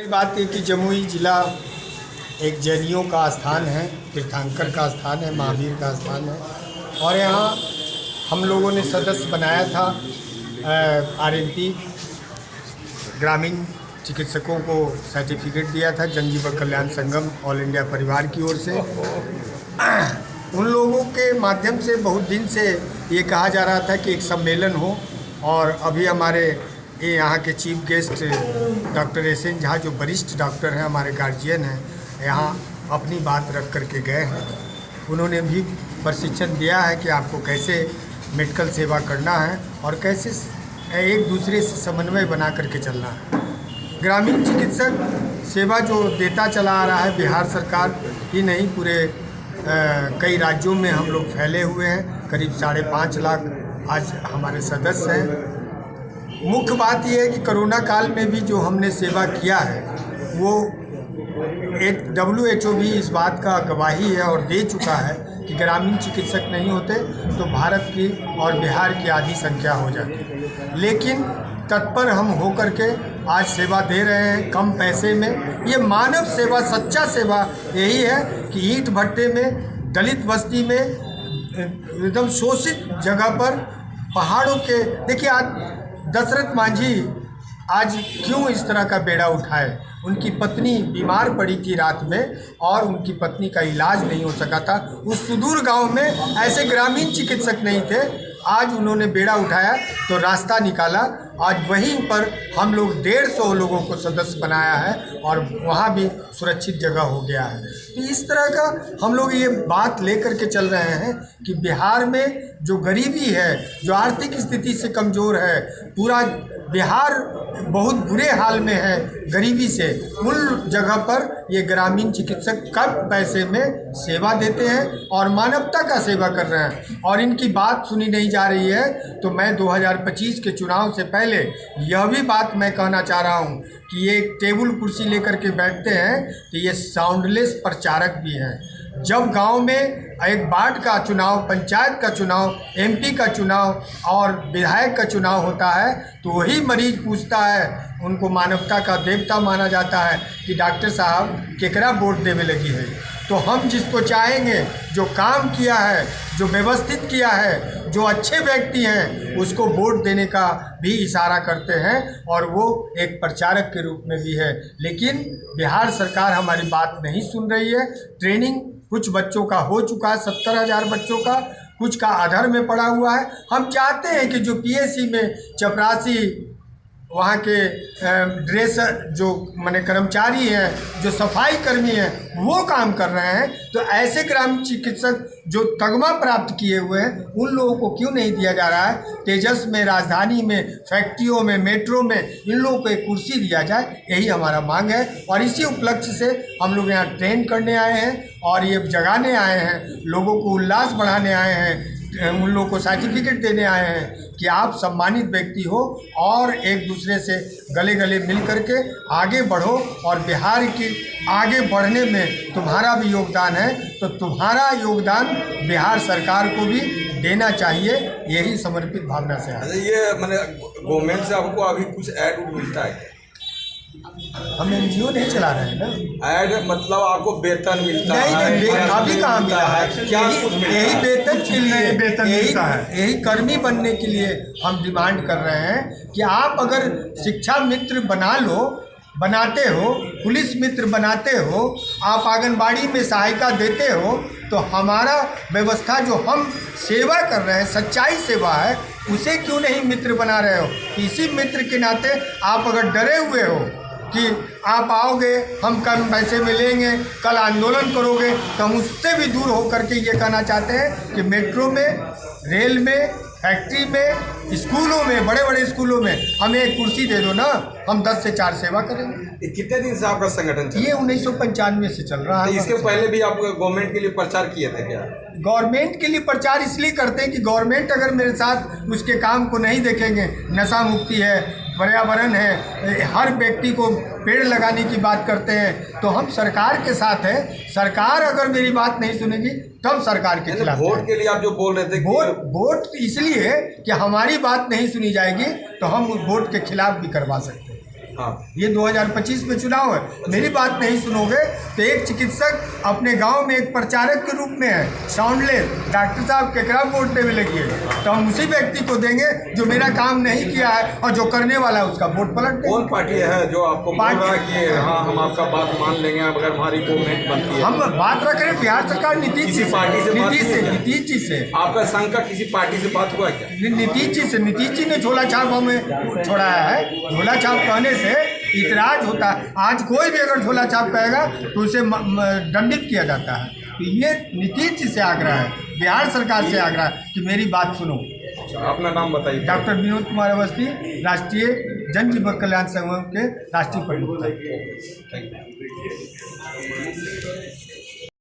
बात है कि जमुई जिला एक जैनियों का स्थान है, तीर्थंकर का स्थान है, महावीर का स्थान है और यहाँ हम लोगों ने सदस्य बनाया था आरएनपी ग्रामीण चिकित्सकों को सर्टिफिकेट दिया था जन जीवन कल्याण संगम ऑल इंडिया परिवार की ओर से। उन लोगों के माध्यम से बहुत दिन से ये कहा जा रहा था कि एक सम्मेलन हो और अभी हमारे यहाँ के chief guest doctor SN Jha जो वरिष्ठ डॉक्टर हैं, हमारे गार्जियन हैं, यहाँ अपनी बात रख कर के गए हैं। उन्होंने भी प्रशिक्षण दिया है कि आपको कैसे मेडिकल सेवा करना है और कैसे एक दूसरे से समन्वय बना करके चलना है। ग्रामीण चिकित्सक सेवा जो देता चला आ रहा है, बिहार सरकार ही नहीं पूरे कई राज्यों में हम लोग फैले हुए हैं। करीब 5.5 लाख आज हमारे सदस्य हैं। मुख्य बात यह है कि कोरोना काल में भी जो हमने सेवा किया है वो एक WHO भी इस बात का गवाही है और दे चुका है कि ग्रामीण चिकित्सक नहीं होते तो भारत की और बिहार की आधी संख्या हो जाती। लेकिन तत्पर हम होकर के आज सेवा दे रहे हैं कम पैसे में। ये मानव सेवा, सच्चा सेवा यही है कि ईंट भट्टे में, दलित बस्ती में, एकदम शोषित जगह पर, पहाड़ों के देखिए आज दशरथ मांझी आज क्यों इस तरह का बेड़ा उठाए। उनकी पत्नी बीमार पड़ी थी रात में और उनकी पत्नी का इलाज नहीं हो सका था। उस सुदूर गांव में ऐसे ग्रामीण चिकित्सक नहीं थे। आज उन्होंने बेड़ा उठाया तो रास्ता निकाला। आज वहीं पर हम लोग 150 लोगों को सदस्य बनाया है और वहाँ भी सुरक्षित जगह हो गया है। तो इस तरह का हम लोग ये बात लेकर के चल रहे हैं कि बिहार में जो गरीबी है, जो आर्थिक स्थिति से कमज़ोर है, पूरा बिहार बहुत बुरे हाल में है गरीबी से, उन जगह पर ये ग्रामीण चिकित्सक कम पैसे में सेवा देते हैं और मानवता का सेवा कर रहे हैं और इनकी बात सुनी नहीं जा रही है। तो मैं 2025 के चुनाव से पहले यह भी बात मैं कहना चाह रहा हूँ कि ये टेबल कुर्सी लेकर के बैठते हैं तो ये साउंडलेस प्रचारक भी हैं। जब गांव में एक वार्ड का चुनाव, पंचायत का चुनाव, MP का चुनाव और विधायक का चुनाव होता है तो वही मरीज पूछता है, उनको मानवता का देवता माना जाता है कि डॉक्टर साहब केकरा वोट देवे लगी है। तो हम जिसको चाहेंगे, जो काम किया है, जो व्यवस्थित किया है, जो अच्छे व्यक्ति हैं, उसको वोट देने का भी इशारा करते हैं और वो एक प्रचारक के रूप में भी है। लेकिन बिहार सरकार हमारी बात नहीं सुन रही है। ट्रेनिंग कुछ बच्चों का हो चुका है, 70,000 बच्चों का, कुछ का अधर में पड़ा हुआ है। हम चाहते हैं कि जो PSC में चपरासी वहाँ के ड्रेस जो माने कर्मचारी हैं, जो सफाई कर्मी हैं, वो काम कर रहे हैं। तो ऐसे ग्रामीण चिकित्सक जो तगमा प्राप्त किए हुए हैं उन लोगों को क्यों नहीं दिया जा रहा है। तेजस में, राजधानी में, फैक्ट्रियों में, मेट्रो में इन लोगों को एक कुर्सी दिया जाए, यही हमारा मांग है। और इसी उपलक्ष्य से हम लोग यहाँ ट्रेन करने आए हैं और ये जगाने आए हैं, लोगों को उल्लास बढ़ाने आए हैं, उन लोगों को सर्टिफिकेट देने आए हैं कि आप सम्मानित व्यक्ति हो और एक दूसरे से गले गले मिल करके आगे बढ़ो और बिहार की आगे बढ़ने में तुम्हारा भी योगदान है। तो तुम्हारा योगदान बिहार सरकार को भी देना चाहिए, यही समर्पित भावना से है। ये मैंने गवर्नमेंट से आपको अभी कुछ ऐड मिलता है? हम NGO नहीं चला रहे हैं ना। ऐड मतलब आपको वेतन मिलता है? नहीं, अभी कहाँ मिला है। क्या यही वेतन के लिए, यही कर्मी बनने के लिए हम डिमांड कर रहे हैं कि आप अगर शिक्षा मित्र बनाते हो, पुलिस मित्र बनाते हो, आप आंगनबाड़ी में सहायता देते हो, तो हमारा व्यवस्था जो हम सेवा कर रहे हैं, सच्चाई सेवा है, उसे क्यों नहीं मित्र बना रहे हो। इसी मित्र के नाते आप अगर डरे हुए हो कि आप आओगे हम कम पैसे में लेंगे, कल आंदोलन करोगे, तो हम उससे भी दूर होकर के ये कहना चाहते हैं कि मेट्रो में, रेल में, फैक्ट्री में, स्कूलों में, बड़े बड़े स्कूलों में हमें एक कुर्सी दे दो ना, हम 10 से 4 सेवा करेंगे। कितने दिन से आपका संगठन चल? ये 1995 से चल रहा है। इसके पहले भी आप गवर्नमेंट के लिए प्रचार किए थे क्या? गवर्नमेंट के लिए प्रचार इसलिए करते हैं कि गवर्नमेंट अगर मेरे साथ उसके काम को नहीं देखेंगे, नशा मुक्ति है, पर्यावरण है, हर व्यक्ति को पेड़ लगाने की बात करते हैं, तो हम सरकार के साथ हैं। सरकार अगर मेरी बात नहीं सुनेगी तब सरकार के खिलाफ। वोट के लिए आप जो बोल रहे थे वोट इसलिए कि हमारी बात नहीं सुनी जाएगी तो हम वोट के खिलाफ भी करवा सकते हैं। हाँ, ये 2025 में चुनाव है, मेरी बात नहीं सुनोगे तो एक चिकित्सक अपने गांव में एक प्रचारक के रूप में है, साउंडलेस डॉक्टर साहब केकरा वोट देने लगी है, तो हम उसी व्यक्ति को देंगे जो मेरा काम नहीं किया है और जो करने वाला है उसका वोट पलट देंगे। कौन पार्टी है जो आपको बोल रहा है कि हाँ हम आपका बात मान लेंगे अगर हमारी गवर्नमेंट बनती है? हम बात रख रहे हैं बिहार सरकार नीतीश किसी पार्टी से बात नीतीश से नहीं है? नीतीश जी से। आपका संघ का किसी पार्टी से बात हुआ है क्या? नीतीश जी से, नीतीश जी ने झोला छाप हमें छोड़ाया है। झोला छाप कहने से इतराज होता है, आज कोई भी अगर झोला छाप कहेगा तो उसे दंडित किया जाता है। तो ये नीतीश जी से आग्रह है, बिहार सरकार से आग्रह है कि मेरी बात सुनो। अपना नाम बताइए। डॉक्टर विनोद कुमार अवस्थी, राष्ट्रीय जन जीवन कल्याण संगठन के राष्ट्रीय प्रमुख।